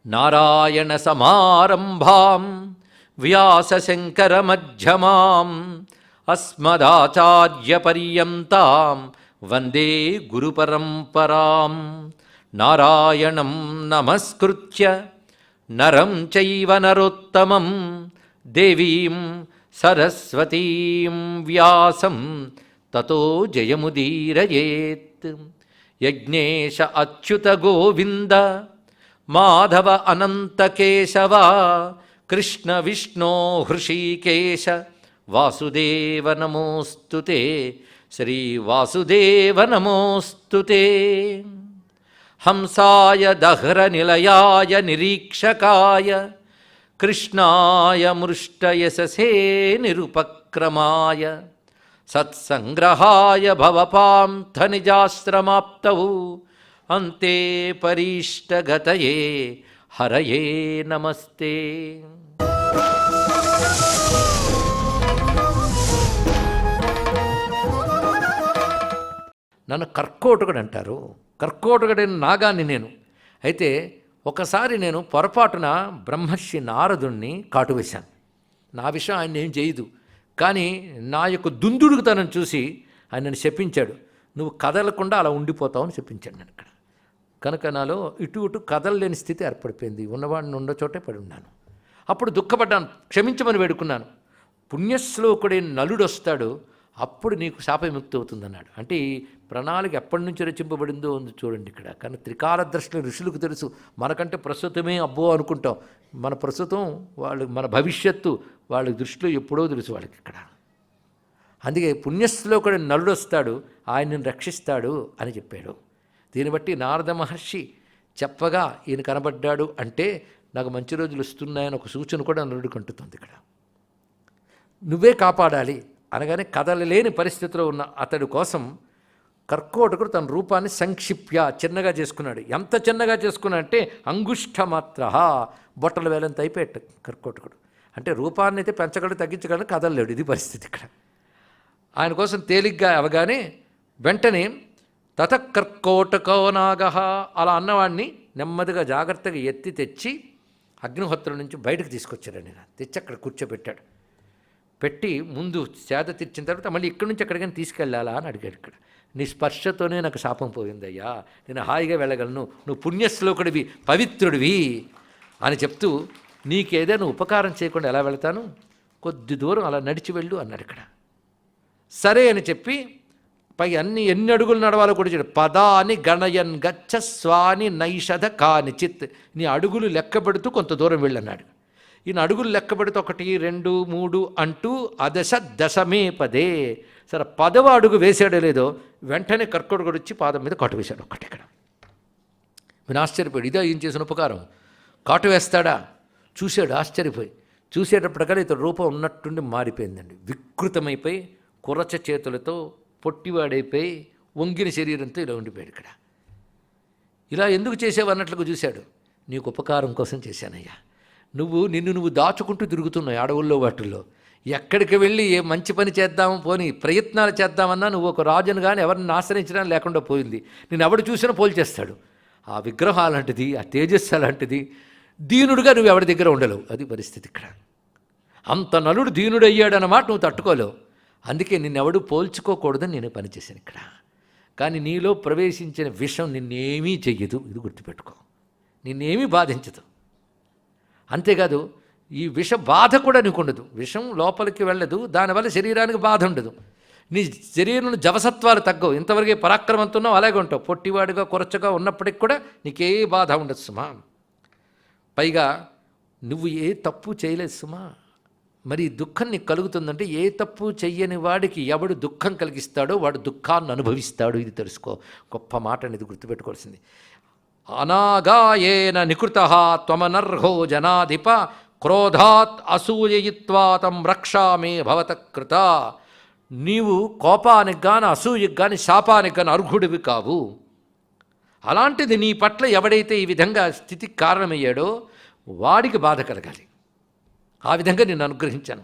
నారాయణ సమారంభాం వ్యాసశంకరమధ్యమాం అస్మదాచార్యపర్యంతాం వందే గురుపరంపరాం. నారాయణం నమస్కృత్య నరం చైవ నరోత్తమం దేవీం సరస్వతీం వ్యాసం తతో జయముదీరయేత్. యజ్ఞేశ అచ్యుత గోవింద మాధవ అనంత కేశవ కృష్ణ విష్ణో హృషీకేశ వాసుదేవ నమోస్తుతే. శ్రీ వాసుదేవ నమోస్తుతే. హంసాయ దహ్ర నిలయాయ నిరీక్షకాయ కృష్ణాయ మృష్టయశసే నిరుపక్రమాయ సత్సంగ్రహాయ భవపాంథనిజాశ్రమాప్తౌ అంతే పరీష్టగతయే హరయే నమస్తే. నన్ను కర్కోటకుడు అంటారు. కర్కోటకుడైన నాగాన్ని నేను. అయితే ఒకసారి నేను పొరపాటున బ్రహ్మర్షి నారదుణ్ణి కాటువేశాను. నా విషయం ఆయన ఏం చేయదు, కానీ నా యొక్క దుందుడుకుతనం చూసి ఆయన నన్ను శపించాడు. నువ్వు కదలకుండా అలా ఉండిపోతావు అని చెప్పించాడు నన్ను. ఇక్కడ కనుక నాలో ఇటు ఇటు కదలలేని స్థితి ఏర్పడిపోయింది. ఉన్నవాడిని ఉన్న చోటే పడి ఉన్నాను. అప్పుడు దుఃఖపడ్డాను, క్షమించమని వేడుకున్నాను. పుణ్యశ్లోకుడైన నలుడు వస్తాడు, అప్పుడు నీకు శాపవిముక్తి అవుతుందన్నాడు. అంటే ఈ ప్రణాళిక ఎప్పటి నుంచి రచింపబడిందో ఉంది చూడండి ఇక్కడ. కానీ త్రికాల దృష్టిలో ఋషులకు తెలుసు. మనకంటే ప్రస్తుతమే అబ్బో అనుకుంటాం. మన ప్రస్తుతం వాళ్ళు, మన భవిష్యత్తు వాళ్ళ దృష్టిలో ఎప్పుడో తెలుసు వాళ్ళకి ఇక్కడ. అందుకే పుణ్యశ్లోకుడైన నలుడు వస్తాడు, ఆయనను రక్షిస్తాడు అని చెప్పాడు. దీన్ని బట్టి నారద మహర్షి చెప్పగా ఈయన కనబడ్డాడు అంటే నాకు మంచి రోజులు వస్తున్నాయని ఒక సూచన కూడా నలుడికి అంటుతుంది ఇక్కడ. నువ్వే కాపాడాలి అనగానే కదలలేని పరిస్థితిలో ఉన్న అతడి కోసం కర్కోటకుడు తన రూపాన్ని సంక్షిప్య చిన్నగా చేసుకున్నాడు. ఎంత చిన్నగా చేసుకున్నాడు అంటే అంగుష్ఠమాత్ర, బొట్టల వేలంత అయిపోయాడు కర్కోటకుడు. అంటే రూపాన్ని అయితే పెంచగలడు, తగ్గించగలడు, కదలలేడు. ఇది పరిస్థితి ఇక్కడ. ఆయన కోసం తేలిగ్గా అవగానే వెంటనే తతకర్కోటకో నాగ అలా అన్నవాడిని నెమ్మదిగా జాగ్రత్తగా ఎత్తి తెచ్చి అగ్నిహోత్రం నుంచి బయటకు తీసుకొచ్చాడండి. తెచ్చి అక్కడ కూర్చోబెట్టాడు. పెట్టి ముందు సేద తీర్చిన తర్వాత మళ్ళీ ఇక్కడి నుంచి ఎక్కడికైనా తీసుకెళ్ళాలా అని అడిగాడు. ఇక్కడ నీ స్పర్శతోనే నాకు శాపం పోయిందయ్యా, నేను హాయిగా వెళ్ళగలను, నువ్వు పుణ్యశ్లోకుడివి, పవిత్రుడివి అని చెప్తూ నీకేదైనా ఉపకారం చేయకుండా ఎలా వెళతాను, కొద్ది దూరం అలా నడిచి వెళ్ళు అన్నాడు ఇక్కడ. సరే అని చెప్పి పై ఎన్ని అడుగులు నడవాలో కూడా చెప్పాడు. పదాని గణయన్ గచ్చ స్వాని నైషధ కానిచిత్, నీ అడుగులు లెక్క పెడుతూ కొంత దూరం వెళ్ళన్నాడు. ఈయన అడుగులు లెక్క పెడుతూ 1, 2, 3 అంటూ అదశ దశమే పదే. సరే 10వ అడుగు వేసాడో లేదో వెంటనే కర్కోటకుడు వచ్చి పాదం మీద కాటు వేశాడు ఒక్కటి. ఇక్కడ నేను ఆశ్చర్యపోయాడు. ఇదే ఈయన చేసిన ఉపకారం. కాటు వేస్తాడా చూశాడు, ఆశ్చర్యపోయి చూసేటప్పటికల్లా ఇతడు రూపం ఉన్నట్టుండి మారిపోయిందండి. వికృతమైపోయి కురచ చేతులతో పొట్టివాడైపోయి వంగిన శరీరంతో ఇలా ఉండిపోయాడు. ఇక్కడ ఇలా ఎందుకు చేసావు అన్నట్లుగా చూశాడు. నీకు ఉపకారం కోసం చేశానయ్యా. నిన్ను దాచుకుంటూ తిరుగుతున్నావు అడవుల్లో వాటిల్లో. ఎక్కడికి వెళ్ళి ఏ మంచి పని చేద్దాము పోని ప్రయత్నాలు చేద్దామన్నా నువ్వు ఒక రాజును కానీ ఎవరిని ఆశ్రయించడం లేకుండా పోయింది. నేను ఎవడు చూసినా పోల్చేస్తాడు. ఆ విగ్రహం అలాంటిది, ఆ తేజస్సు అలాంటిది. దీనుడుగా నువ్వు ఎవరి దగ్గర ఉండలేవు. అది పరిస్థితి ఇక్కడ. అంత నలుడు దీనుడయ్యాడన్నమాట నువ్వు తట్టుకోలేవు. అందుకే నిన్నెవడు పోల్చుకోకూడదని నేను పనిచేశాను ఇక్కడ. కానీ నీలో ప్రవేశించిన విషం నిన్నేమీ చెయ్యదు, ఇది గుర్తుపెట్టుకో. నిన్నేమీ బాధించదు. అంతేకాదు ఈ విష బాధ కూడా నీకు ఉండదు. విషం లోపలికి వెళ్ళదు, దానివల్ల శరీరానికి బాధ ఉండదు. నీ శరీరంలో జవసత్వాలు తగ్గవు. ఇంతవరకే పరాక్రమంతో ఉన్నావు, అలాగే ఉంటావు. పొట్టివాడుగా కొరచగా ఉన్నప్పటికి కూడా నీకే బాధ ఉండదు సుమా. పైగా నువ్వు ఏ తప్పు చేయలేదు సుమా. మరి దుఃఖం నీకు కలుగుతుందంటే ఏ తప్పు చెయ్యని వాడికి ఎవడు దుఃఖం కలిగిస్తాడో వాడు దుఃఖాన్ని అనుభవిస్తాడు. ఇది తెలుసుకో. గొప్ప మాట అనేది గుర్తుపెట్టుకోవాల్సింది. అనాగాయేన నికృత త్వమనర్హో జనాధిప క్రోధాత్ అసూయయిత్వా తం రక్షామే భవత కృత. నీవు కోపానికి గాని అసూయకి గాని శాపానికి గాని అర్హుడివి కావు. అలాంటిది నీ పట్ల ఎవడైతే ఈ విధంగా స్థితికి కారణమయ్యాడో వాడికి బాధ కలగాలి. ఆ విధంగా నేను అనుగ్రహించాను.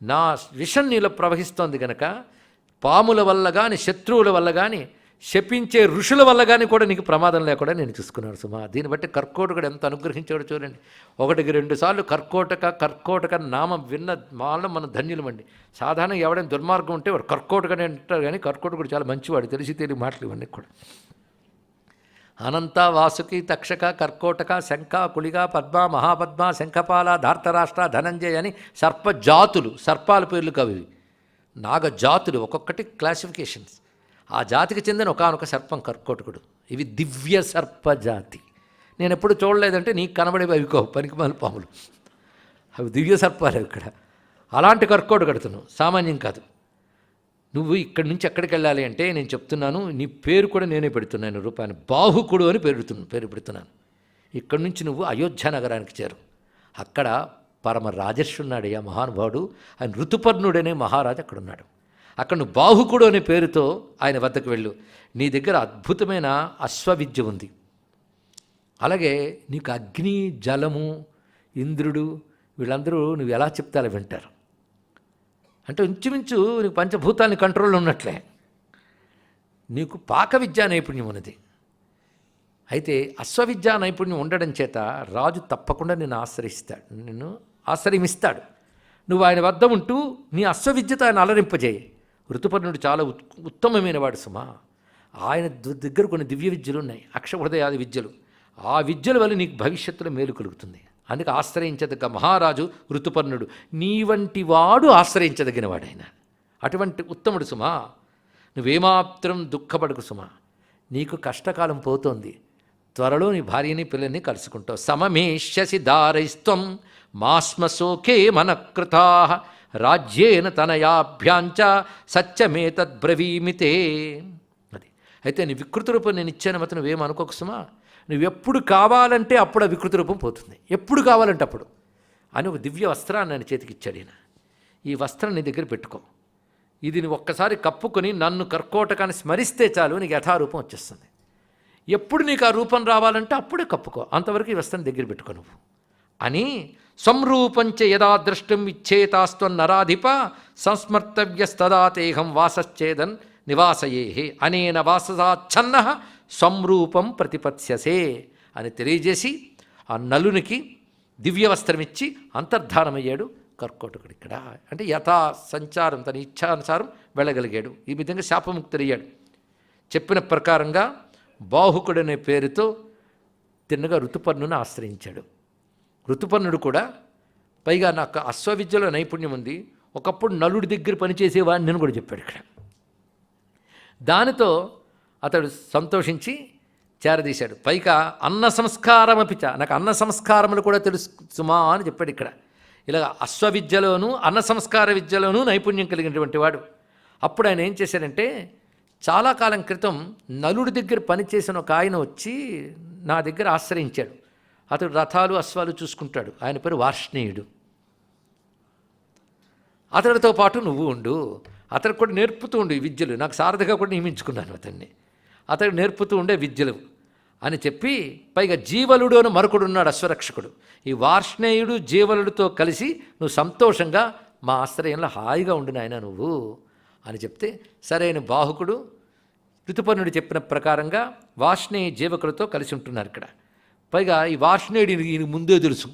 నా విషం నీలో ప్రవహిస్తోంది కనుక పాముల వల్ల కానీ శత్రువుల వల్ల కానీ శపించే ఋషుల వల్ల కానీ కూడా నీకు ప్రమాదం లేకుండా నేను చూసుకున్నాను సుమా. దీన్ని బట్టి కర్కోటకుడు ఎంత అనుగ్రహించాడో చూడండి. 1-2 సార్లు కర్కోటక నామం విన్న వాళ్ళ మనం ధన్యులమండి. సాధారణ ఎవడైనా దుర్మార్గం ఉంటే వాడు కర్కోటకనే అంటారు, కానీ కర్కోటకుడు చాలా మంచివాడు. తెలివి మాటలు ఇవన్నీ కూడా. అనంత, వాసుకి, తక్షక, కర్కోటక, శంఖ, కుళిక, పద్మ, మహాపద్మ, శంఖపాల, ధార్తరాష్ట్ర, ధనంజయ అని సర్పజాతులు, సర్పాల పేర్లు కవి. నాగజాతులు, ఒక్కొక్కటి క్లాసిఫికేషన్స్. ఆ జాతికి చెందిన ఒకానొక సర్పం కర్కోటకుడు. ఇవి దివ్య సర్పజాతి. నేను ఎప్పుడు చూడలేదంటే నీకు కనబడేవి అవి పనికిమాల పాములు, అవి దివ్య సర్పాలు ఇక్కడ. అలాంటి కర్కోటకుడుతున్నావు, సామాన్యం కాదు. నువ్వు ఇక్కడి నుంచి ఎక్కడికి వెళ్ళాలి అంటే నేను చెప్తున్నాను, నీ పేరు కూడా నేనే పెడుతున్నాను రూపాన్ని. బాహుకుడు అని పేరు పెడుతున్నాను. ఇక్కడి నుంచి నువ్వు అయోధ్య నగరానికి చేరు. అక్కడ పరమ రాజర్షి ఉన్నాడయ్యా మహానుభావుడు, ఆయన ఋతుపర్ణుడనే మహారాజు అక్కడున్నాడు. అక్కడ నువ్వు బాహుకుడు అనే పేరుతో ఆయన వద్దకు వెళ్ళు. నీ దగ్గర అద్భుతమైన అశ్వవిద్య ఉంది. అలాగే నీకు అగ్ని, జలము, ఇంద్రుడు వీళ్ళందరూ నువ్వు ఎలా చెప్తే అలా వింటారు. అంటే ఇంచుమించు నీకు పంచభూతాన్ని కంట్రోల్లో ఉన్నట్లే. నీకు పాక విద్యా నైపుణ్యం ఉన్నది. అయితే అశ్వవిద్యా నైపుణ్యం ఉండడం చేత రాజు తప్పకుండా నిన్ను ఆశ్రయిస్తాడు. నువ్వు ఆయన వద్ద ఉంటూ నీ అశ్వవిద్యతో ఆయన అలరింపజేయి. ఋతుపర్ణుడు చాలా ఉత్తమమైన వాడు సుమా. ఆయన దగ్గర కొన్ని దివ్య విద్యలు ఉన్నాయి, అక్షహృదయాది విద్యలు. ఆ విద్యల వల్ల నీకు భవిష్యత్తులో మేలు కలుగుతుంది. అందుకే ఆశ్రయించదగ్గ మహారాజు ఋతుపర్ణుడు. నీ వంటి వాడు ఆశ్రయించదగిన వాడైన అటువంటి ఉత్తముడు సుమా. నువ్వేమాత్రం దుఃఖపడకు సుమా. నీకు కష్టకాలం పోతోంది. త్వరలో నీ భార్యని పిల్లల్ని కలుసుకుంటావు. సమమేష్యసి దారైస్త్వం మాస్మశోకే మనకృతా రాజ్యేన తనయాభ్యాంచ సత్యమేతద్బ్రవీమితే. అది అయితే నీ వికృత రూపం నేను ఇచ్చాను మాత్రం నువ్వేమనుకోకు సుమా. నువ్వెప్పుడు కావాలంటే అప్పుడు ఆ వికృత రూపం పోతుంది, ఎప్పుడు కావాలంటే అప్పుడు అని ఒక దివ్య వస్త్రాన్ని ఆయన చేతికి ఇచ్చాడు. ఈయన ఈ వస్త్రం నీ దగ్గర పెట్టుకో. ఇది నువ్వు ఒక్కసారి కప్పుకొని నన్ను కర్కోటకాన్ని స్మరిస్తే చాలు నీకు యథారూపం వచ్చేస్తుంది. ఎప్పుడు నీకు ఆ రూపం రావాలంటే అప్పుడే కప్పుకో, అంతవరకు ఈ వస్త్రం దగ్గర పెట్టుకో నువ్వు అని. సంరూపంచ యదా ద్రష్టం ఇచ్చేతాస్త్వం నరాధిప సంస్మర్తవ్యస్తదాతేహం వాసశ్చేదన్ నివాసయేహే అనేన వాససాచ్ఛన్న సంరూపం ప్రతిపత్స్యసే అని తెలియజేసి ఆ నలునికి దివ్య వస్త్రం ఇచ్చి అంతర్ధానమయ్యాడు కర్కోటకుడు. ఇక్కడ అంటే యథా సంచారం, తన ఇచ్ఛానుసారం వెళ్ళగలిగాడు. ఈ విధంగా శాపముక్తుడయ్యాడు. చెప్పిన ప్రకారంగా బాహుకుడనే పేరుతో తిన్నగా ఋతుపర్ణుని ఆశ్రయించాడు. ఋతుపర్ణుడు కూడా పైగా నాకు అశ్వవిద్యలో నైపుణ్యం ఉంది, ఒకప్పుడు నలుడి దగ్గర పనిచేసేవాడిని నేను కూడా చెప్పాడు ఇక్కడ. దానితో అతడు సంతోషించి చేరదీశాడు. పైగా అన్న సంస్కారమపిచ, నాకు అన్న సంస్కారములు కూడా తెలుసు సుమా అని చెప్పాడు ఇక్కడ. ఇలా అశ్వవిద్యలోనూ అన్న సంస్కార విద్యలోనూ నైపుణ్యం కలిగినటువంటి వాడు. అప్పుడు ఆయన ఏం చేశాడంటే, చాలా కాలం క్రితం నలుడి దగ్గర పనిచేసిన ఒక ఆయన వచ్చి నా దగ్గర ఆశ్రయించాడు. అతడు రథాలు అశ్వాలు చూసుకుంటాడు. ఆయన పేరు వార్ష్ణేయుడు. అతడితో పాటు నువ్వు ఉండు, అతడు కూడా నేర్పుతూ ఉండు ఈ విద్యలు. నాకు సారథిగా కూడా నియమించుకున్నాను అతన్ని. అతడు నేర్పుతూ ఉండే విద్యలు అని చెప్పి, పైగా జీవలుడు అని మరొకడు ఉన్నాడు అశ్వరక్షకుడు. ఈ వార్ష్ణేయుడు జీవలుడితో కలిసి నువ్వు సంతోషంగా మా ఆశ్రయంలో హాయిగా ఉండు నాయన నువ్వు అని చెప్తే, సరైన బాహుకుడు ఋతుపర్ణుడు చెప్పిన ప్రకారంగా వార్ష్ణేయ జీవకులతో కలిసి ఉంటున్నారు ఇక్కడ. పైగా ఈ వార్ష్ణేయుడు ఈయన ముందే తెలుసు,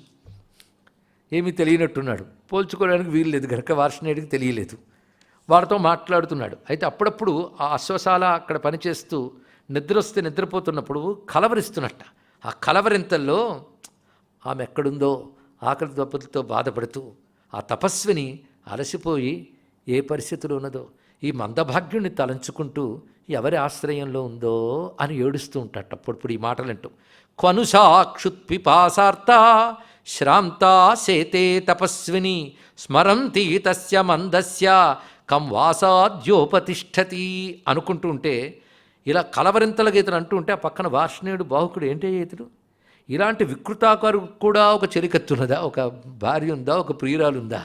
ఏమీ తెలియనట్టున్నాడు, పోల్చుకోవడానికి వీలు లేదు కనుక వార్ష్ణేయుడికి తెలియలేదు. వాడితో మాట్లాడుతున్నాడు. అయితే అప్పుడప్పుడు ఆ అశ్వశాల అక్కడ పనిచేస్తూ నిద్ర వస్తే నిద్రపోతున్నప్పుడు కలవరిస్తున్నట్ట. ఆ కలవరింతల్లో ఆమె ఎక్కడుందో ఆకలి దెబ్బలతో బాధపడుతూ ఆ తపస్విని అలసిపోయి ఏ పరిస్థితిలో ఉన్నదో ఈ మందభాగ్యుని తలంచుకుంటూ ఎవరి ఆశ్రయంలో ఉందో అని ఏడుస్తూ ఉంటాడు. అప్పుడప్పుడు ఈ మాటలంటూ క్వనుషాక్షుత్పిపాసార్త శ్రాంతా సేతే తపస్విని స్మరంతి తస్య మందస్య కం వాసాద్యోపతిష్టతి అనుకుంటూ ఉంటే, ఇలా కలవరింతల గీతలు అంటూ ఉంటే ఆ పక్కన వార్ష్ణేయుడు బాహుకుడు ఏంటే ఇతడు, ఇలాంటి వికృతాకారు కూడా ఒక చెలికత్తున్నదా, ఒక భార్య ఉందా, ఒక ప్రియురాలుందా,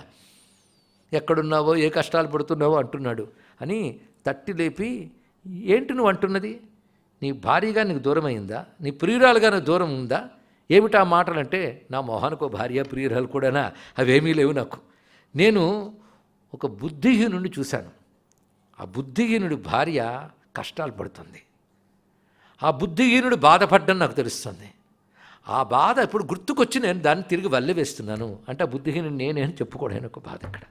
ఎక్కడున్నావో ఏ కష్టాలు పడుతున్నావో అంటున్నాడు అని తట్టి లేపి, ఏంటి నువ్వు అంటున్నది, నీ భార్యగా నీకు దూరమైందా, నీ ప్రియురాలుగా నీకు దూరం ఉందా, ఏమిటా మాటలంటే, నా మొహానికో భార్య ప్రియురాలు కూడానా, అవేమీ లేవు నాకు. నేను ఒక బుద్ధిహీనుడిని చూశాను, ఆ బుద్ధిహీనుడి భార్య కష్టాలు పడుతుంది, ఆ బుద్ధిహీనుడు బాధపడ్డం నాకు తెలుస్తుంది. ఆ బాధ ఇప్పుడు గుర్తుకొచ్చి నేను దాన్ని తిరిగి వల్లె వేస్తున్నాను అంటే ఆ బుద్ధిహీనుడు నేనే అని చెప్పుకోవడానికి ఒక బాధ ఇక్కడ.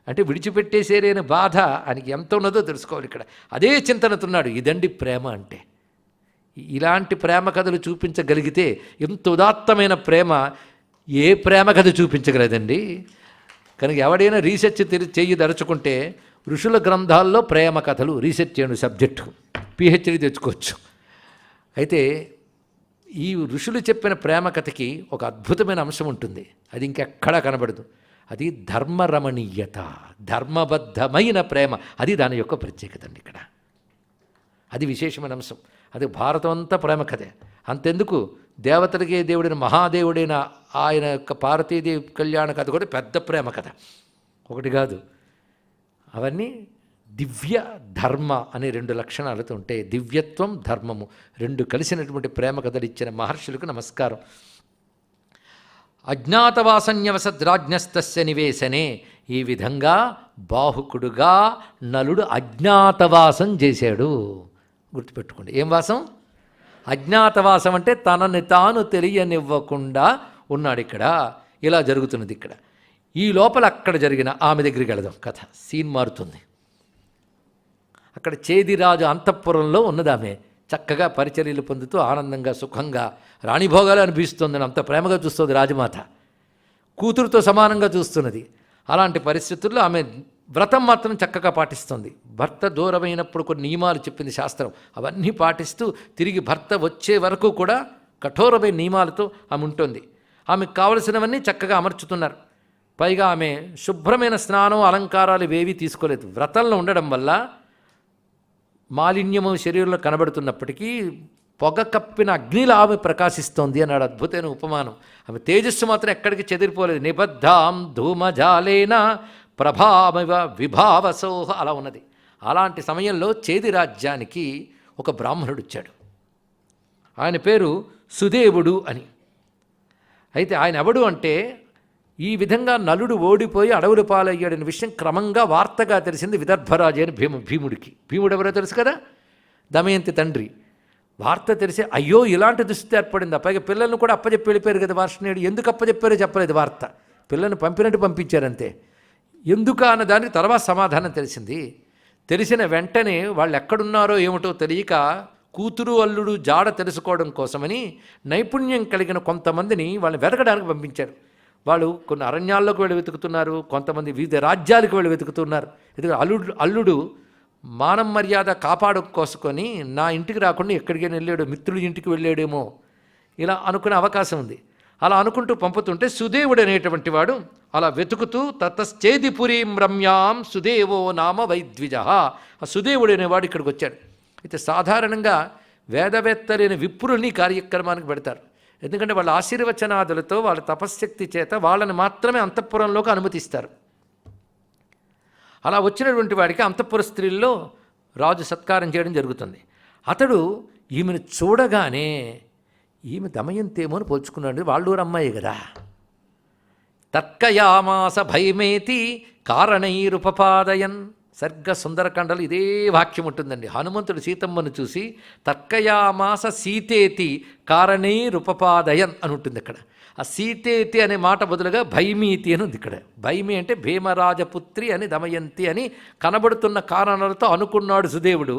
అంటే విడిచిపెట్టేసేరైన బాధ ఆయనకి ఎంత ఉన్నదో తెలుసుకోవాలి ఇక్కడ. అదే చింతనతున్నాడు. ఇదండి ప్రేమ అంటే. ఇలాంటి ప్రేమ కథలు చూపించగలిగితే ఎంత ఉదాత్తమైన ప్రేమ ఏ ప్రేమ కథ చూపించగలదండి. కనుక ఎవడైనా రీసెర్చ్ చేయదలుచుకుంటే ఋషుల గ్రంథాల్లో ప్రేమ కథలు రీసెర్చ్ చేయండి, సబ్జెక్టు పిహెచ్డి తెచ్చుకోవచ్చు. అయితే ఈ ఋషులు చెప్పిన ప్రేమ కథకి ఒక అద్భుతమైన అంశం ఉంటుంది, అది ఇంకెక్కడా కనబడదు. అది ధర్మరమణీయత, ధర్మబద్ధమైన ప్రేమ. అది దాని యొక్క ప్రత్యేకత అండి ఇక్కడ. అది విశేషమైన అంశం. అది భారతం అంతా ప్రేమ కథే. అంతెందుకు, దేవతలకే దేవుడైన మహాదేవుడైన ఆయన యొక్క పార్వతీదేవి కళ్యాణ కథ కూడా పెద్ద ప్రేమ కథ, ఒకటి కాదు. అవన్నీ దివ్య ధర్మ అనే రెండు లక్షణాలతో ఉంటాయి. దివ్యత్వం, ధర్మము రెండు కలిసినటువంటి ప్రేమ కథలు ఇచ్చిన మహర్షులకు నమస్కారం. అజ్ఞాతవాసన్యవసద్రాజ్ఞస్తస్య నివేశనే. ఈ విధంగా బాహుకుడుగా నలుడు అజ్ఞాతవాసం చేశాడు. గుర్తుపెట్టుకోండి, ఏం వాసం? అజ్ఞాతవాసం అంటే తనని తాను తెలియనివ్వకుండా ఉన్నాడు. ఇక్కడ ఇలా జరుగుతున్నది. ఇక్కడ ఈ లోపల అక్కడ జరిగిన ఆమె దగ్గరికి వెళదాం. కథ సీన్ మారుతుంది. అక్కడ చేదిరాజు అంతఃపురంలో ఉన్నది ఆమె. చక్కగా పరిచర్యలు పొందుతూ ఆనందంగా సుఖంగా రాణిభోగాలు అనిపిస్తుందని అంత ప్రేమగా చూస్తుంది రాజమాత. కూతురుతో సమానంగా చూస్తున్నది. అలాంటి పరిస్థితుల్లో ఆమె వ్రతం మాత్రం చక్కగా పాటిస్తుంది. భర్త దూరమైనప్పుడు కొన్ని నియమాలు చెప్పింది శాస్త్రం, అవన్నీ పాటిస్తూ తిరిగి భర్త వచ్చే వరకు కూడా కఠోరమైన నియమాలతో ఆమె ఉంటుంది. ఆమెకు కావలసినవన్నీ చక్కగా అమర్చుతున్నారు. పైగా ఆమె శుభ్రమైన స్నానం అలంకారాలు ఇవేవీ తీసుకోలేదు. వ్రతంలో ఉండడం వల్ల మాలిన్యము శరీరంలో కనబడుతున్నప్పటికీ పొగ కప్పిన అగ్నిలా ఆమె ప్రకాశిస్తోంది అన్నాడు అద్భుతమైన ఉపమానం. ఆమె తేజస్సు మాత్రం ఎక్కడికి చెదిరిపోలేదు. నిబద్ధాం ధూమజాలేన ప్రభామివ విభావసోహ అలా ఉన్నది. అలాంటి సమయంలో చేది రాజ్యానికి ఒక బ్రాహ్మణుడు వచ్చాడు. ఆయన పేరు సుదేవుడు అని. అయితే ఆయన ఎవడు అంటే, ఈ విధంగా నలుడు ఓడిపోయి అడవుల పాలయ్యాడనే విషయం క్రమంగా వార్తగా తెలిసింది విదర్భరాజు అని భీముడికి. భీముడు ఎవరో తెలుసు కదా, దమయంతి తండ్రి. వార్త తెలిసి అయ్యో ఇలాంటి దుస్థితి ఏర్పడింది. పైగా పిల్లల్ని కూడా అప్పచెప్పి వెళ్ళిపోయారు కదా వార్షణేయుడు. ఎందుకు అప్పచెప్పారో చెప్పలేదు వార్త. పిల్లల్ని పంపినట్టు పంపించారంతే. ఎందుకు అన్న దానికి తర్వాత సమాధానం తెలిసింది. తెలిసిన వెంటనే వాళ్ళు ఎక్కడున్నారో ఏమిటో తెలియక కూతురు అల్లుడు జాడ తెలుసుకోవడం కోసమని నైపుణ్యం కలిగిన కొంతమందిని వాళ్ళని వెతకడానికి పంపించారు. వాళ్ళు కొన్ని అరణ్యాల్లోకి వెళ్ళి వెతుకుతున్నారు, కొంతమంది వివిధ రాజ్యాలకు వెళ్ళి వెతుకుతున్నారు. ఎందుకంటే అల్లుడు మానం మర్యాద కాపాడుకోసుకొని నా ఇంటికి రాకుండా ఎక్కడికైనా వెళ్ళాడు, మిత్రుడి ఇంటికి వెళ్ళాడేమో ఇలా అనుకునే అవకాశం ఉంది. అలా అనుకుంటూ పంపుతుంటే సుదేవుడు అనేటువంటి వాడు అలా వెతుకుతూ తతశ్చేదిపురీం రమ్యాం సుదేవో నామ వైద్విజ. ఆ సుదేవుడు అనేవాడు ఇక్కడికి వచ్చాడు. అయితే సాధారణంగా వేదవేత్తలైన విప్రుల్ని కార్యక్రమానికి పెడతారు. ఎందుకంటే వాళ్ళ ఆశీర్వచనాదులతో వాళ్ళ తపశ్శక్తి చేత వాళ్ళని మాత్రమే అంతఃపురంలోకి అనుమతిస్తారు. అలా వచ్చినటువంటి వాడికి అంతఃపుర స్త్రీల్లో రాజు సత్కారం చేయడం జరుగుతుంది. అతడు ఈమెను చూడగానే ఈమె దమయంతేమో అని పోల్చుకున్నాడు. వాళ్ళూరు అమ్మాయి కదా. తర్కయామాస భయమేతి కారణైరుపపాదయన్. సర్గ సుందరకాండలు ఇదే వాక్యం ఉంటుందండి. హనుమంతుడు సీతమ్మను చూసి తర్కయామాస సీతేతి కారణైరుపపాదయన్ అని ఉంటుంది అక్కడ. ఆ సీతేతి అనే మాట బదులుగా భైమీతి అని ఉంది ఇక్కడ. భైమి అంటే భీమరాజపుత్రి అని దమయంతి అని కనబడుతున్న కారణాలతో అనుకున్నాడు సుదేవుడు.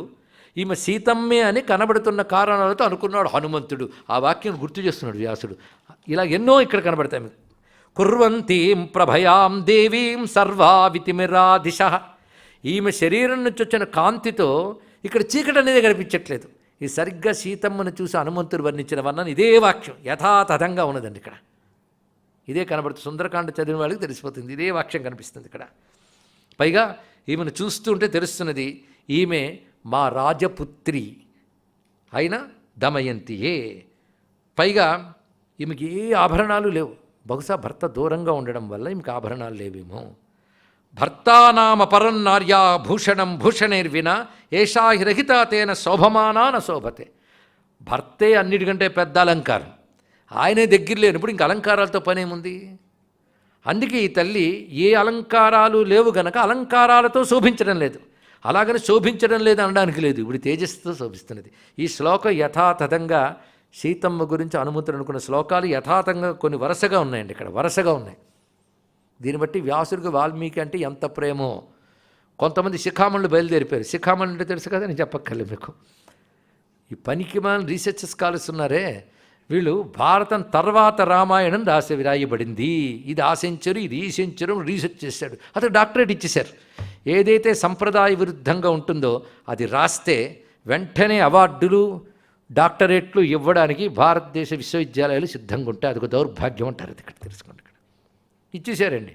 ఈమె సీతమ్మే అని కనబడుతున్న కారణాలతో అనుకున్నాడు హనుమంతుడు. ఆ వాక్యం గుర్తు చేస్తున్నాడు వ్యాసుడు. ఇలా ఎన్నో ఇక్కడ కనబడతాయి. కుర్వంతీం ప్రభయాం దేవీం సర్వావితిమిరాదిశ. ఈమె శరీరం నుంచి వచ్చిన కాంతితో ఇక్కడ చీకటి అనేది కనిపించట్లేదు. ఈ సరిగ్గా సీతమ్మను చూసి హనుమంతుడు వర్ణించిన వర్ణన ఇదే వాక్యం యథాతథంగా ఉన్నదండి ఇక్కడ. ఇదే కనబడుతుంది. సుందరకాండ చదివిన వాళ్ళకి తెలిసిపోతుంది. ఇదే వాక్యం కనిపిస్తుంది ఇక్కడ. పైగా ఈమెను చూస్తుంటే తెలుస్తున్నది ఈమె మా రాజపుత్రి అయిన దమయంతియే. పైగా ఈమెకి ఏ ఆభరణాలు లేవు. బహుశా భర్త దూరంగా ఉండడం వల్ల ఈమెకి ఆభరణాలు లేవేమో. భర్తానామ పరన్నార్యా భూషణం భూషణైర్విన ఏషా హిరహిత తేన శోభమానా న శోభతే. భర్తే అన్నిటికంటే పెద్ద అలంకారం. ఆయనే దగ్గర లేనప్పుడు ఇంక అలంకారాలతో పనేముంది. అందుకే ఈ తల్లి ఏ అలంకారాలు లేవు గనక అలంకారాలతో శోభించడం లేదు. అలాగని శోభించడం లేదు అనడానికి లేదు, ఇప్పుడు తేజస్సుతో శోభిస్తున్నది. ఈ శ్లోకం యథాతథంగా సీతమ్మ గురించి హనుమంతుడు అనుకున్న శ్లోకాలు యథాతథంగా కొన్ని వరుసగా ఉన్నాయండి, ఇక్కడ వరుసగా ఉన్నాయి. దీన్ని బట్టి వ్యాసుడికి వాల్మీకి అంటే ఎంత ప్రేమో. కొంతమంది శిఖామణులు బయలుదేరిపోయారు. శిఖామణులు అంటే తెలుసు కదా, నేను చెప్పక్కర్లేదు మీకు. ఈ పనికి మన రీసెర్చ్ స్కాలర్స్ ఉన్నారే, వీళ్ళు భారతం తర్వాత రామాయణం రాయబడింది, ఇది ఆ సెంచరీ, ఇది ఈ సెంచరీ రీసెర్చ్ చేశాడు, అతను డాక్టరేట్ ఇచ్చేశారు. ఏదైతే సంప్రదాయ విరుద్ధంగా ఉంటుందో అది రాస్తే వెంటనే అవార్డులు డాక్టరేట్లు ఇవ్వడానికి భారతదేశ విశ్వవిద్యాలయాలు సిద్ధంగా ఉంటాయి. అదొక దౌర్భాగ్యం అంటారు. అది ఇక్కడ తెలుసుకోండి, ఇక్కడ ఇచ్చేశారండి.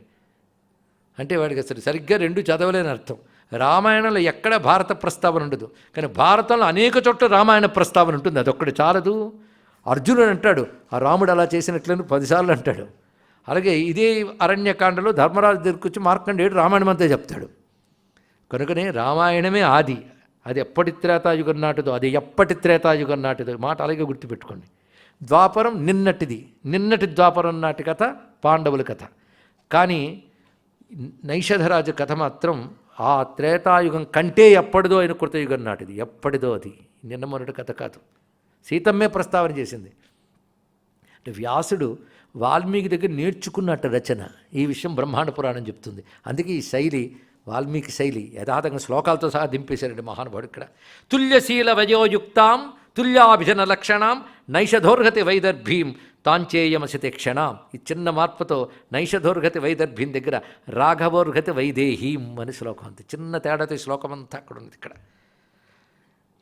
అంటే వాడికి అసలు సరిగ్గా రెండు చదవలేని అర్థం. రామాయణంలో ఎక్కడ భారత ప్రస్తావన ఉండదు, కానీ భారతంలో అనేక చోట్ల రామాయణ ప్రస్తావన ఉంటుంది. అదొక్కటి చాలదు. అర్జునుడు అంటాడు ఆ రాముడు అలా చేసినట్లని 10 సార్లు అంటాడు. అలాగే ఇదే అరణ్యకాండలో ధర్మరాజు దగ్గరికి వచ్చి మార్కండేయుడు రామాయణం అంతా చెప్తాడు. కనుకనే రామాయణమే ఆది, అది ఎప్పటి త్రేతాయుగం నాటిదో, అది ఎప్పటి త్రేతాయుగం నాటిదో మాట అలాగే గుర్తుపెట్టుకోండి. ద్వాపరం నిన్నటి ద్వాపరం నాటి కథ పాండవుల కథ. కానీ నైషధరాజు కథ మాత్రం ఆ త్రేతాయుగం కంటే ఎప్పటిదో అయిన కృతయుగం నాటిది, ఎప్పటిదో. అది నిన్న మొన్నటి కథ కాదు, సీతమ్మే ప్రస్తావన చేసింది. అంటే వ్యాసుడు వాల్మీకి దగ్గర నేర్చుకున్నట్టు రచన. ఈ విషయం బ్రహ్మాండ పురాణం చెప్తుంది. అందుకే ఈ శైలి వాల్మీకి శైలి యథాతథంగా శ్లోకాలతో సహా దింపేశారండి మహానుభావుడు. ఇక్కడ తుల్యశీల వయోయుక్తాం తుల్యాభిజన లక్షణాం నైషధోర్గతి వైదర్భీం తాంచేయమసితే క్షణాం. ఈ చిన్న మార్పుతో నైషధోర్గతి వైదర్భీం దగ్గర రాఘవోర్గతి వైదేహీం అని శ్లోకం. అంతే చిన్న తేడాతో ఈ శ్లోకం అంతా అక్కడ ఉంది. ఇక్కడ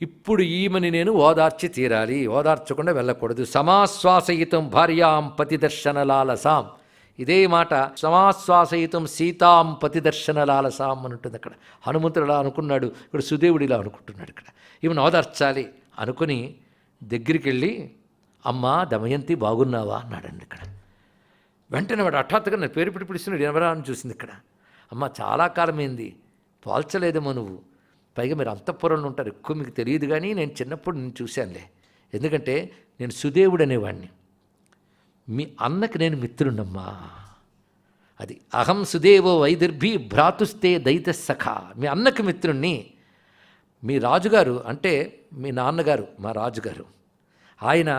ఇప్పుడు ఈమెని నేను ఓదార్చి తీరాలి, ఓదార్చకుండా వెళ్ళకూడదు. సమాశ్వాసయితం భార్యాం పతిదర్శన లాలసాం. ఇదే మాట సమాశ్వాసయితం సీతాం పతిదర్శన లాలసాం అని ఉంటుంది. అక్కడ హనుమంతుడు ఇలా అనుకున్నాడు, ఇక్కడ సుదేవుడు ఇలా అనుకుంటున్నాడు. ఇక్కడ ఈమెను ఓదార్చాలి అనుకుని దగ్గరికి వెళ్ళి అమ్మా దమయంతి బాగున్నావా అన్నాడండి. ఇక్కడ వెంటనే వాడు హఠాత్తుగా నా పేరు పెట్టి పిలుస్తున్నాడు. ఎవరా అని చూసింది. ఇక్కడ అమ్మ చాలా కాలమైంది, పోల్చలేదేమో నువ్వు, పైగా మీరు అంతఃపురంలో ఉంటారు, ఎక్కువ మీకు తెలియదు, కానీ నేను చిన్నప్పుడు నేను చూశానులే. ఎందుకంటే నేను సుదేవుడు అనేవాడిని, మీ అన్నకి నేను మిత్రుడమ్మా. అది అహం సుదేవో వైదర్భి భ్రాతుస్తే దైత సఖ. మీ అన్నకి మిత్రుణ్ణి. మీ రాజుగారు అంటే మీ నాన్నగారు, మా రాజుగారు, ఆయన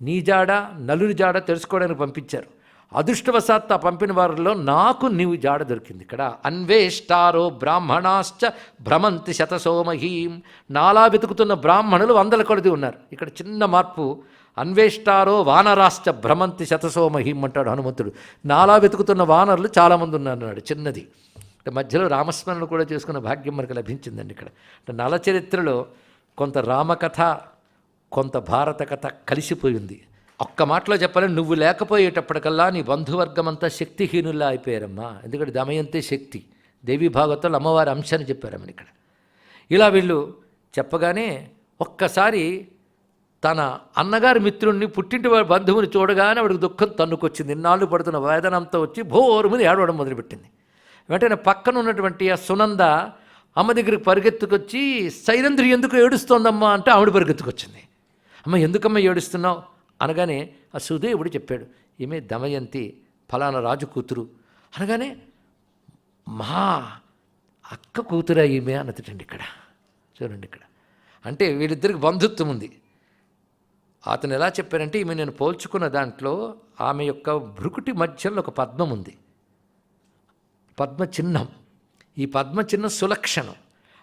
నీ జాడ నలుని జాడ తెలుసుకోవడానికి పంపించారు. అదృష్టవశాత్తు ఆ పంపిన వారిలో నాకు నీవు జాడ దొరికింది. ఇక్కడ అన్వేష్టారో బ్రాహ్మణాశ్చ భ్రమంతి శతసోమహీం. నాలా వెతుకుతున్న బ్రాహ్మణులు 100 కొలది ఉన్నారు. ఇక్కడ చిన్న మార్పు, అన్వేష్టారో వానరాశ్చ భ్రమంతి శతసోమహీం అంటాడు హనుమంతుడు. నాలా వెతుకుతున్న వానరులు చాలామంది ఉన్నారు అన్నాడు. చిన్నది అంటే మధ్యలో రామస్మరణ కూడా చేసుకున్న భాగ్యం మనకు లభించిందండి. ఇక్కడ అంటే నల చరిత్రలో కొంత రామకథ కొంత భారత కథ కలిసిపోయింది. ఒక్క మాటలో చెప్పాలని, నువ్వు లేకపోయేటప్పటికల్లా నీ బంధువర్గం అంతా శక్తిహీనుల్లా అయిపోయారమ్మా. ఎందుకంటే దమయంతే శక్తి, దేవీ భాగవతంలో అమ్మవారి అంశాన్ని చెప్పారమ్మని. ఇక్కడ ఇలా వీళ్ళు చెప్పగానే ఒక్కసారి తన అన్నగారి మిత్రుడిని పుట్టింటి వారి బంధువుని చూడగానే వాడికి దుఃఖం తన్నుకొచ్చింది. ఇన్నాళ్ళు పడుతున్న వేదనంతా వచ్చి భోరుమని ఏడవడం మొదలుపెట్టింది. వెంటనే పక్కన ఉన్నటువంటి ఆ సునంద అమ్మ దగ్గరికి పరిగెత్తుకొచ్చి సైరంధ్రి ఎందుకు ఏడుస్తోందమ్మా అంటే ఆవిడ పరిగెత్తుకొచ్చింది. అమ్మ ఎందుకమ్మ ఏడుస్తున్నావు అనగానే ఆ సుదేవుడు చెప్పాడు, ఈమె దమయంతి ఫలానా రాజు కూతురు అనగానే మా అక్క కూతురా ఈమె అన్నదండి. ఇక్కడ చూడండి, ఇక్కడ అంటే వీళ్ళిద్దరికి బంధుత్వం ఉంది. అతను ఎలా చెప్పారంటే, ఈమె నేను పోల్చుకున్న దాంట్లో ఆమె యొక్క భృకుటి మధ్యలో ఒక పద్మం ఉంది, పద్మ చిహ్నం. ఈ పద్మ చిహ్నం సులక్షణం.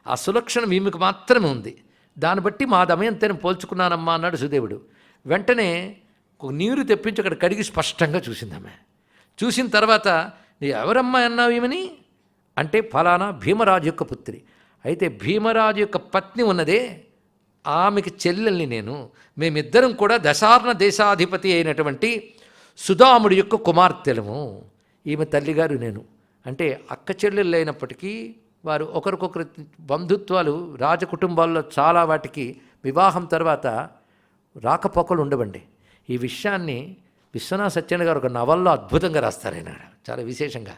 ఆ సులక్షణం ఈమెకు మాత్రమే ఉంది. దాన్ని బట్టి మా దమయంతిని పోల్చుకున్నానమ్మా అన్నాడు సుదేవుడు. వెంటనే ఒక నీరు తెప్పించి అక్కడ కడిగి స్పష్టంగా చూసిందమ్మ. చూసిన తర్వాత నీ ఎవరమ్మా అన్నావు ఈమెని అంటే ఫలానా భీమరాజు యొక్క పుత్రి. అయితే భీమరాజు యొక్క పత్ని ఉన్నదే ఆమెకి చెల్లెల్ని నేను. మేమిద్దరం కూడా దశార్ణ దేశాధిపతి అయినటువంటి సుదాముడి యొక్క కుమార్తెలము. ఈమె తల్లిగారు నేను. అంటే అక్క చెల్లెళ్ళు అయినప్పటికీ వారు ఒకరికొకరు బంధుత్వాలు రాజకుటుంబాల్లో చాలా వాటికి వివాహం తర్వాత రాకపోకలు ఉండవండి. ఈ విషయాన్ని విశ్వనాథ సత్యనారాయణ గారు ఒక నవల్లో అద్భుతంగా రాస్తారు. ఆయన చాలా విశేషంగా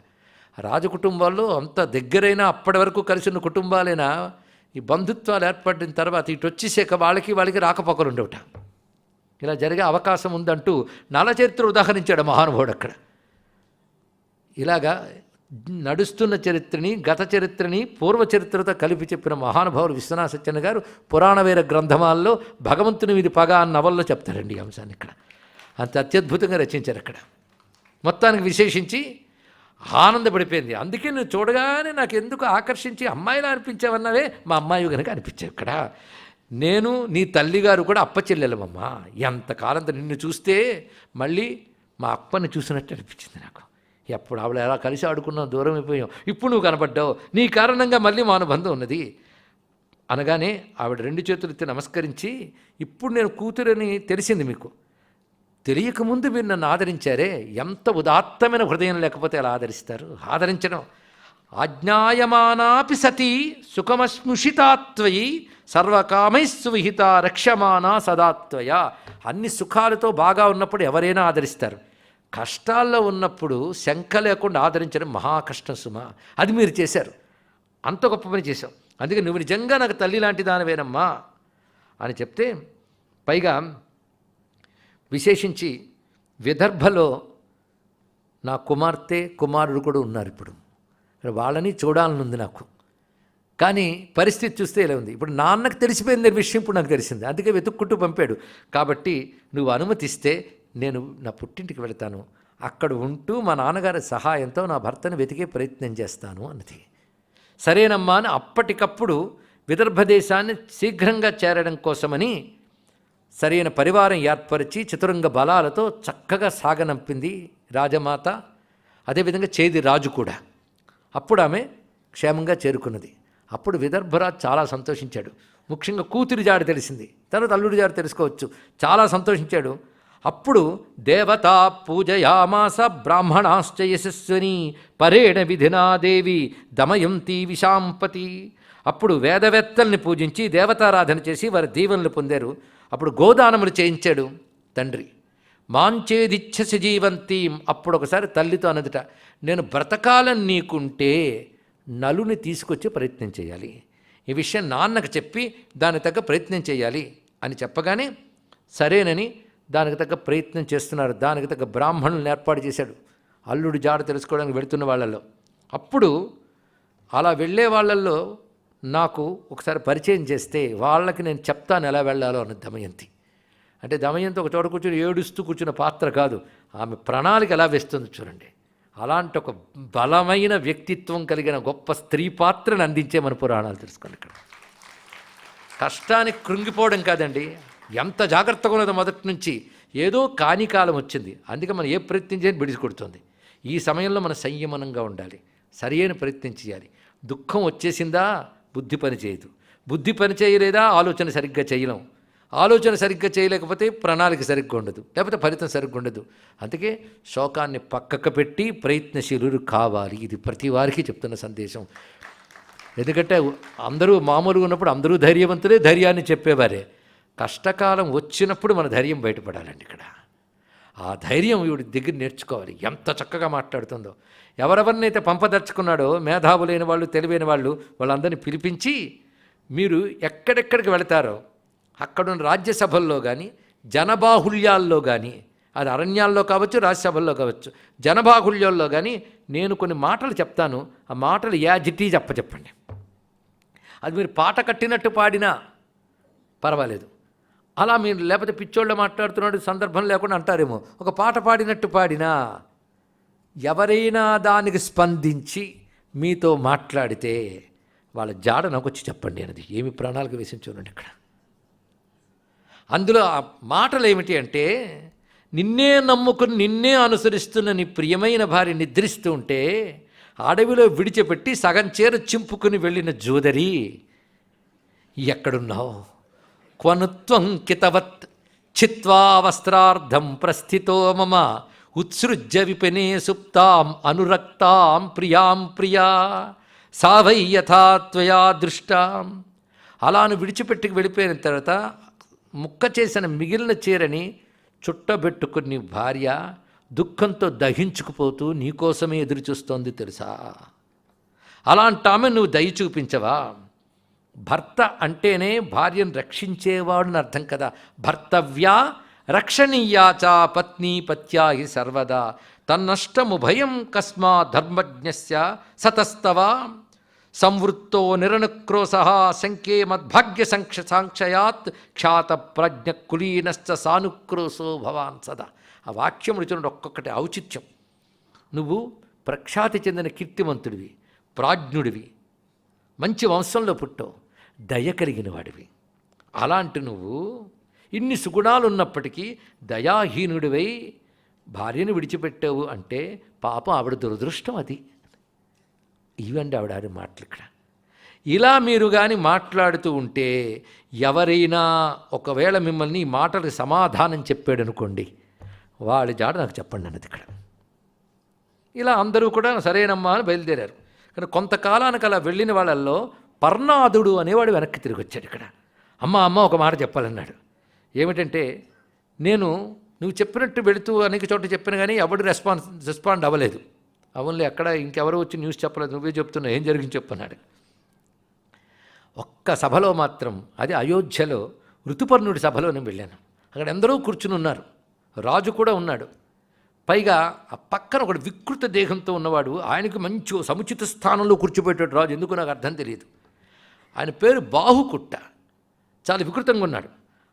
రాజకుటుంబాల్లో అంత దగ్గరైనా అప్పటి వరకు కలిసి ఉన్న కుటుంబాలైనా ఈ బంధుత్వాలు ఏర్పడిన తర్వాత ఇటు వచ్చేసాక వాళ్ళకి రాకపోకలు ఉండవుట. ఇలా జరిగే అవకాశం ఉందంటూ నల చరిత్ర ఉదాహరించాడు మహానుభావుడు. అక్కడ ఇలాగా నడుస్తున్న చరిత్రని, గత చరిత్రని, పూర్వ చరిత్రతో కలిపి చెప్పిన మహానుభావులు విశ్వనాథ సత్యనారాయణ గారు పురాణవేర గ్రంథమాల్లో భగవంతుని మీది పగ అన్న నవల్లో చెప్తారండి ఈ అంశాన్ని. ఇక్కడ అంత అత్యద్భుతంగా రచించారు. అక్కడ మొత్తానికి విశేషించి ఆనందపడిపోయింది. అందుకే నువ్వు చూడగానే నాకు ఎందుకు ఆకర్షించి అమ్మాయిలా అనిపించావన్నావే, మా అమ్మాయి కనుక అనిపించావు. ఇక్కడ నేను నీ తల్లిగారు కూడా అప్పచెల్లెలమమ్మా. ఎంతకాలంతో నిన్ను చూస్తే మళ్ళీ మా అప్పని చూసినట్టు అనిపించింది నాకు. ఎప్పుడు ఆవిడ ఎలా కలిసి ఆడుకున్నావు, దూరం అయిపోయాం, ఇప్పుడు నువ్వు కనపడ్డావు, నీ కారణంగా మళ్ళీ మా అనుబంధం ఉన్నది అనగానే ఆవిడ 2 చేతులు ఎత్తి నమస్కరించి, ఇప్పుడు నేను కూతురని తెలిసింది మీకు, తెలియకముందు మీరు నన్ను ఆదరించారే, ఎంత ఉదాత్తమైన హృదయం లేకపోతే ఎలా ఆదరిస్తారు? ఆదరించడం. ఆజ్ఞాయమానాపి సతీ సుఖమస్మృషితాత్వయి సర్వకామైస్సు విహిత రక్షమానా సదాత్వయ. అన్ని సుఖాలతో బాగా ఉన్నప్పుడు ఎవరైనా ఆదరిస్తారు. కష్టాల్లో ఉన్నప్పుడు శంక లేకుండా ఆదరించడం మహా కష్టం సుమా. అది మీరు చేశారు, అంత గొప్ప పని చేశావు. అందుకే నువ్వు నిజంగా నాకు తల్లి లాంటి దానివేనమ్మా అని చెప్తే, పైగా విశేషించి విదర్భలో నా కుమార్తె కుమారుడు కూడా ఉన్నారు. ఇప్పుడు వాళ్ళని చూడాలనుంది నాకు. కానీ పరిస్థితి చూస్తే ఇలా ఉంది. ఇప్పుడు నాన్నకు తెలిసిపోయింది విషయం, ఇప్పుడు నాకు తెలిసింది. అందుకే వెతుక్కుంటూ పంపాడు. కాబట్టి నువ్వు అనుమతిస్తే నేను నా పుట్టింటికి వెళతాను, అక్కడ ఉంటూ మా నాన్నగారి సహాయంతో నా భర్తను వెతికే ప్రయత్నం చేస్తాను అన్నది. సరేనమ్మా అని అప్పటికప్పుడు విదర్భ దేశాన్ని శీఘ్రంగా చేరడం కోసమని సరైన పరివారం ఏర్పరిచి చతురంగ బలాలతో చక్కగా సాగనంపింది రాజమాత. అదేవిధంగా చేది రాజు కూడా. అప్పుడు ఆమె క్షేమంగా చేరుకున్నది. అప్పుడు విదర్భరాజు చాలా సంతోషించాడు. ముఖ్యంగా కూతురి జాడు తెలిసింది, తర్వాత అల్లుడి జాడు తెలుసుకోవచ్చు. చాలా సంతోషించాడు. అప్పుడు దేవతా పూజయామాస బ్రాహ్మణాశ్చ యశస్విని పరేణ విధినా దేవి దమయంతి విశాంపతి. అప్పుడు వేదవేత్తల్ని పూజించి దేవతారాధన చేసి వారి దీవెనలు పొందారు. అప్పుడు గోదానములు చేయించాడు తండ్రి. మాంచేదిచ్ఛసి జీవంతీం. అప్పుడు ఒకసారి తల్లితో అన్నదిట, నేను బ్రతకాలని నీకుంటే నలుని తీసుకొచ్చే ప్రయత్నం చేయాలి, ఈ విషయం నాన్నకు చెప్పి దానికి తగ్గ ప్రయత్నం చేయాలి అని చెప్పగానే సరేనని దానికి తగ్గ ప్రయత్నం చేస్తున్నారు. దానికి తగ్గ బ్రాహ్మణులను ఏర్పాటు చేశాడు అల్లుడి జాడ తెలుసుకోవడానికి వెళుతున్న వాళ్ళల్లో. అప్పుడు అలా వెళ్ళే వాళ్ళల్లో నాకు ఒకసారి పరిచయం చేస్తే వాళ్ళకి నేను చెప్తాను ఎలా వెళ్ళాలో అన్న దమయంతి. అంటే దమయంతి ఒక చోట కూర్చొని ఏడుస్తూ కూర్చున్న పాత్ర కాదు, ఆమె ప్రణాళిక ఎలా వేస్తుంది చూడండి. అలాంటి ఒక బలమైన వ్యక్తిత్వం కలిగిన గొప్ప స్త్రీ పాత్రను అందించే మన పురాణాలు తెలుసుకోండి. ఇక్కడ కష్టానికి కృంగిపోవడం కాదండి, ఎంత జాగ్రత్తగా ఉన్నదో మొదటి నుంచి. ఏదో కాని కాలం వచ్చింది, అందుకే మనం ఏ ప్రయత్నం చేయని బిడిసి కొడుతుంది. ఈ సమయంలో మనం సంయమనంగా ఉండాలి, సరియైన ప్రయత్నం చేయాలి. దుఃఖం వచ్చేసిందా బుద్ధి పని చేయదు, బుద్ధి పని చేయలేదా ఆలోచన సరిగ్గా చేయలేం, ఆలోచన సరిగ్గా చేయలేకపోతే ప్రణాళిక సరిగ్గా ఉండదు, లేకపోతే ఫలితం సరిగ్గా ఉండదు. అందుకే శోకాన్ని పక్కకు పెట్టి ప్రయత్నశీలురు కావాలి. ఇది ప్రతి వారికి చెప్తున్న సందేశం. ఎందుకంటే అందరూ మామూలుగా ఉన్నప్పుడు అందరూ ధైర్యవంతులే, ధైర్యాన్ని చెప్పేవారే. కష్టకాలం వచ్చినప్పుడు మన ధైర్యం బయటపడాలండి. ఇక్కడ ఆ ధైర్యం వీడి దగ్గర నేర్చుకోవాలి. ఎంత చక్కగా మాట్లాడుతుందో. ఎవరెవరినైతే పంపదలుచుకున్నాడో మేధావులైన వాళ్ళు, తెలివైన వాళ్ళు, వాళ్ళందరినీ పిలిపించి మీరు ఎక్కడెక్కడికి వెళతారో అక్కడున్న రాజ్యసభల్లో కానీ జనబాహుళ్యాల్లో కానీ, అది అరణ్యాల్లో కావచ్చు రాజ్యసభల్లో కావచ్చు, జనబాహుళ్యాల్లో కానీ నేను కొన్ని మాటలు చెప్తాను, ఆ మాటలు యాజిటీ చెప్పండి. అది మీరు పాట కట్టినట్టు పాడినా పర్వాలేదు. అలా మీరు లేకపోతే పిచ్చోళ్ళు మాట్లాడుతున్నాడు సందర్భం లేకుండా అంటారేమో, ఒక పాట పాడినట్టు పాడినా ఎవరైనా దానికి స్పందించి మీతో మాట్లాడితే వాళ్ళ జాడ నాకు వచ్చి చెప్పండి అన్నది. ఏమి ప్రణాళిక వేసి చూడండి ఇక్కడ. అందులో ఆ మాటలు ఏమిటి అంటే, నిన్నే నమ్ముకుని నిన్నే అనుసరిస్తున్న నీ ప్రియమైన భార్య నిద్రిస్తూ ఉంటే అడవిలో విడిచిపెట్టి సగం చీర చింపుకుని వెళ్ళిన జోదరి ఎక్కడున్నావు? క్వనుత్వం కితవత్ చిత్వా వస్త్రార్థం ప్రస్థితో మమ ఉత్సృజ్య విపినే సుప్తాం అనురక్తాం ప్రియాం ప్రియా సావై యథా త్వయా దృష్టాం. అలాను విడిచిపెట్టుకు వెళ్ళిపోయిన తర్వాత ముక్క చేసిన మిగిలిన చీరని చుట్టబెట్టుకుని భార్య దుఃఖంతో దహించుకుపోతూ నీకోసమే ఎదురు చూస్తోంది తెలుసా. అలాంటి ఆమె నువ్వు దయ చూపించవా? భర్త అంటేనే భార్యను రక్షించేవాడు అని అర్థం కదా. భర్తవ్యా రక్షణీయాచ పత్ని పత్యా హి సర్వదా తన్నష్టము భయం కస్మా ధర్మజ్ఞస్య సతస్తవ సంవృత్తో నిరనుక్రోశ శంకే మద్భాగ్య సాంక్షయాత్ ఖ్యాత ప్రజ్ఞ కులీనశ్చ సానుక్రోశో భవాన్ సదా. ఆ వాక్యం రుచుడు ఒక్కొక్కటి ఔచిత్యం. నువ్వు ప్రఖ్యాతి చెందిన కీర్తివంతుడివి, ప్రాజ్ఞుడివి, మంచి వంశంలో పుట్టావు, దయ కలిగిన వాడివి. అలాంటి నువ్వు ఇన్ని సుగుణాలు ఉన్నప్పటికీ దయాహీనుడివై భార్యను విడిచిపెట్టావు అంటే పాపం ఆవిడ దురదృష్టం అది. ఇవండి ఆవిడ మాటలు ఇక్కడ. ఇలా మీరు కానీ మాట్లాడుతూ ఉంటే ఎవరైనా ఒకవేళ మిమ్మల్ని ఈ మాటలకు సమాధానం చెప్పాడు అనుకోండి, వాళ్ళ జాడ నాకు చెప్పండి అన్నది ఇక్కడ. ఇలా అందరూ కూడా సరేనమ్మా అని బయలుదేరారు. కానీ కొంతకాలానికి అలా వెళ్ళిన వాళ్ళల్లో పర్ణాదుడు అనేవాడు వెనక్కి తిరిగి వచ్చాడు ఇక్కడ. అమ్మ ఒక మాట చెప్పాలన్నాడు. ఏమిటంటే, నువ్వు చెప్పినట్టు వెళుతూ అనేక చోట్ల చెప్పిన కానీ ఎవడు రెస్పాండ్ అవ్వలేదు. అవునులే, అక్కడ ఇంకెవరో వచ్చి న్యూస్ చెప్పలేదు, నువ్వే చెప్తున్నావు, ఏం జరిగింది చెప్పన్నాడు. ఒక్క సభలో మాత్రం, అది అయోధ్యలో ఋతుపర్ణుడి సభలో నేను వెళ్ళాను. అక్కడ ఎందరో కూర్చుని ఉన్నారు, రాజు కూడా ఉన్నాడు. పైగా ఆ పక్కన ఒకడు వికృత దేహంతో ఉన్నవాడు, ఆయనకు మంచి సముచిత స్థానంలో కూర్చోబెట్టాడు రాజు. ఎందుకు నాకు అర్థం తెలియదు. ఆయన పేరు బాహుకుట్ట, చాలా వికృతంగా ఉన్నాడు.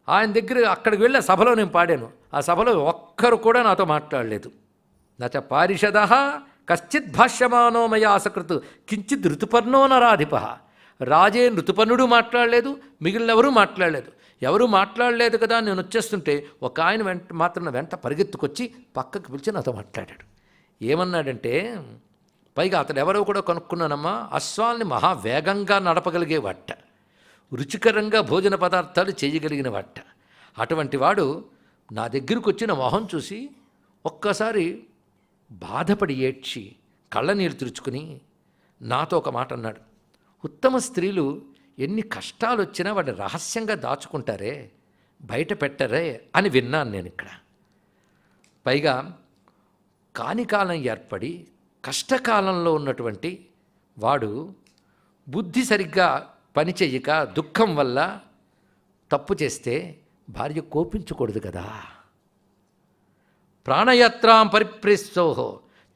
ఆయన దగ్గర అక్కడికి వెళ్ళి ఆ సభలో నేను పాడాను. ఆ సభలో ఒక్కరు కూడా నాతో మాట్లాడలేదు. నచ పారిషద కశ్చిత్ భాష్యమానో మయా అసకృత్ కించిత్ ఋతుపర్ణో నరాధిప. రాజే ఋతుపర్ణుడు మాట్లాడలేదు, మిగిలినెవరూ మాట్లాడలేదు. ఎవరూ మాట్లాడలేదు కదా నేను వచ్చేస్తుంటే ఒక ఆయన వెంట పరిగెత్తుకొచ్చి పక్కకు పిలిచి నాతో మాట్లాడాడు. ఏమన్నాడంటే, పైగా అతడు ఎవరో కూడా కనుక్కున్నానమ్మా, అశ్వాల్ని మహావేగంగా నడపగలిగే వాట, రుచికరంగా భోజన పదార్థాలు చేయగలిగిన వాట. అటువంటి వాడు నా దగ్గరకు వచ్చిన మొహం చూసి ఒక్కసారి బాధపడి ఏడ్చి కళ్ళనీళ్ళు తుడుచుకుని నాతో ఒక మాట అన్నాడు. ఉత్తమ స్త్రీలు ఎన్ని కష్టాలు వచ్చినా వాడిని రహస్యంగా దాచుకుంటారే, బయట పెట్టరే అని విన్నాను నేను ఇక్కడ. పైగా కానికాలం ఏర్పడి కష్టకాలంలో ఉన్నటువంటి వాడు బుద్ధి సరిగ్గా పనిచేయక దుఃఖం వల్ల తప్పు చేస్తే భార్య కోపించకూడదు కదా. ప్రాణయాత్రాం పరిప్రేస్తోహో,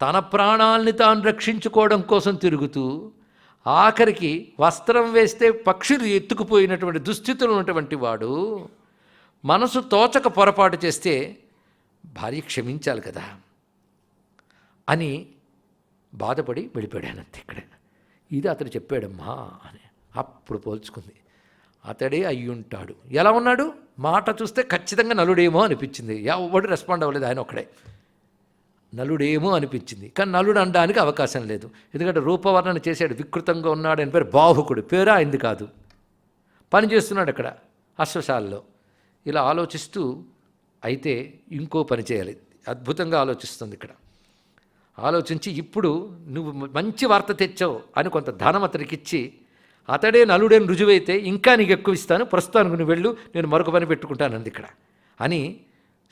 తన ప్రాణాల్ని తాను రక్షించుకోవడం కోసం తిరుగుతూ ఆఖరికి వస్త్రం వేస్తే పక్షులు ఎత్తుకుపోయినటువంటి దుస్థితులు ఉన్నటువంటి వాడు మనసు తోచక పొరపాటు చేస్తే భార్య క్షమించాలి కదా అని బాధపడి వెళ్ళిపోయానంతే ఇక్కడ. ఇది అతడు చెప్పాడమ్మా అని. అప్పుడు పోల్చుకుంది, అతడే అయ్యుంటాడు. ఎలా ఉన్నాడు? మాట చూస్తే ఖచ్చితంగా నలుడేమో అనిపించింది. ఎవడు రెస్పాండ్ అవ్వలేదు, ఆయన ఒక్కడే. నలుడేమో అనిపించింది, కానీ నలుడు అనడానికి అవకాశం లేదు. ఎందుకంటే రూపవర్ణన చేశాడు, వికృతంగా ఉన్నాడు. అని పేరు బాహుకుడు, పేరు ఆయనది కాదు. పని చేస్తున్నాడు అక్కడ అశ్వశాలలో. ఇలా ఆలోచిస్తూ అయితే ఇంకో పని చేయాలి, అద్భుతంగా ఆలోచిస్తుంది ఇక్కడ. ఆలోచించి ఇప్పుడు నువ్వు మంచి వార్త తెచ్చావు అని కొంత ధనం అతడికిచ్చి, అతడే నలుడేని రుజువైతే ఇంకా నీకు ఎక్కువ ఇస్తాను, ప్రస్తుతానికి నువ్వు వెళ్ళు, నేను మరొక పని పెట్టుకుంటానంది ఇక్కడ అని.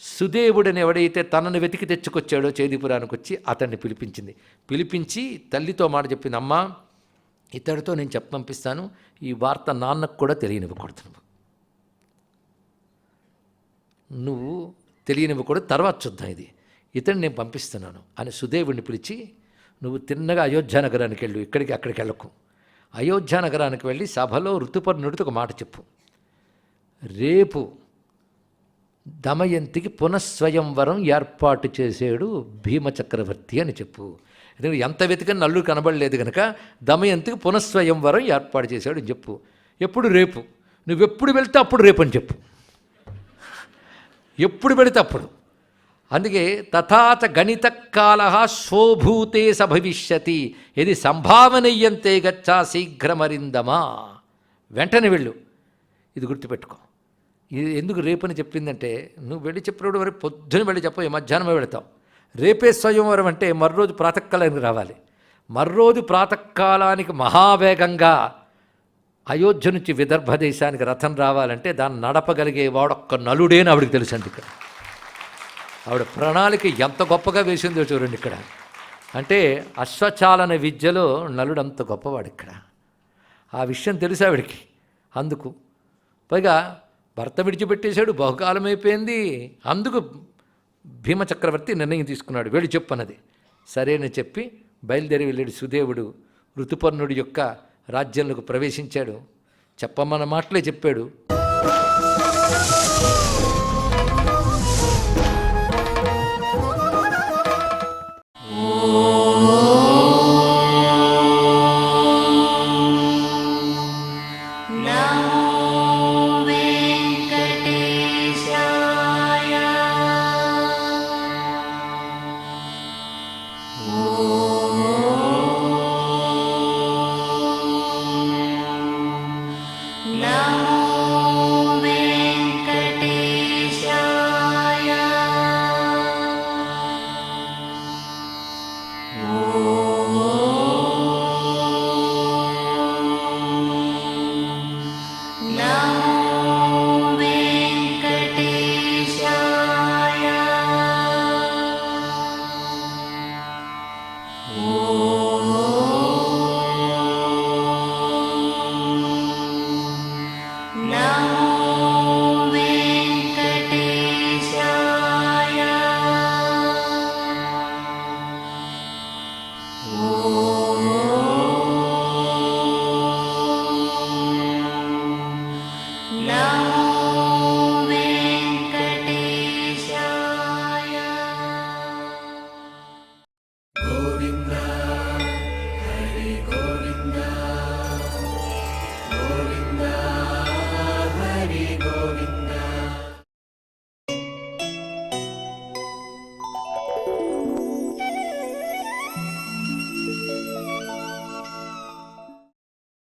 సుదేవుడని ఎవడైతే తనను వెతికి తెచ్చుకొచ్చాడో చేదిపురానికి వచ్చి అతన్ని పిలిపించింది. పిలిపించి తల్లితో మాట చెప్పింది, అమ్మా ఇతడితో నేను పంపిస్తాను, ఈ వార్త నాన్నకు కూడా తెలియనివ్వకూడదు, నువ్వు తెలియనివ్వకూడదు, తర్వాత చూద్దాం, ఇది ఇతన్ని నేను పంపిస్తున్నాను అని సుదేవుడిని పిలిచి, నువ్వు తిన్నగా అయోధ్య నగరానికి వెళ్ళు, అక్కడికి వెళ్ళకు. అయోధ్య నగరానికి వెళ్ళి సభలో ఋతుపర్ణుడితో ఒక మాట చెప్పు, రేపు దమయంతికి పునఃస్వయంవరం ఏర్పాటు చేసాడు భీమచక్రవర్తి అని చెప్పు. ఎందుకంటే ఎంత వెతికని నల్లు కనబడలేదు కనుక దమయంతికి పునఃస్వయంవరం ఏర్పాటు చేశాడు అని చెప్పు. ఎప్పుడు? రేపు. నువ్వెప్పుడు వెళ్తే అప్పుడు రేపు అని చెప్పు. ఎప్పుడు పెడితే అప్పుడు. అందుకే తథాచ గణితకాల శోభూతే సభవిష్యతి ఇది సంభావనీయంతే గచ్చా శీఘ్రమరిందమా. వెంటనే వెళ్ళు. ఇది గుర్తుపెట్టుకో. ఇది ఎందుకు రేపని చెప్పిందంటే, నువ్వు వెళ్ళి చెప్పినప్పుడు మరి పొద్దున వెళ్ళి చెప్పవు, మధ్యాహ్నమే వెళతావు. రేపే స్వయంవరం అంటే మర్రోజు ప్రాతకాలానికి రావాలి. మర్రోజు ప్రాతకాలానికి మహావేగంగా అయోధ్య నుంచి విదర్భ దేశానికి రథం రావాలంటే దాన్ని నడపగలిగే వాడొక్క నలుడేని ఆవిడకి తెలుసండి. ఇక్కడ ఆవిడ ప్రణాళిక ఎంత గొప్పగా వేసిందో చూడండి ఇక్కడ. అంటే అశ్వచాలన విద్యలో నలుడు అంత గొప్పవాడు ఇక్కడ. ఆ విషయం తెలుసు ఆవిడికి. అందుకు పైగా భర్త విడిచిపెట్టేశాడు, బహుకాలం అయిపోయింది. అందుకు భీమచక్రవర్తి నిర్ణయం తీసుకున్నాడు, వెళ్ళి చెప్పన్నది. సరేని చెప్పి బయలుదేరి వెళ్ళాడు సుదేవుడు. ఋతుపర్ణుడి యొక్క రాజ్యంలోకి ప్రవేశించాడు. చెప్పమన్న మాటలే చెప్పాడు.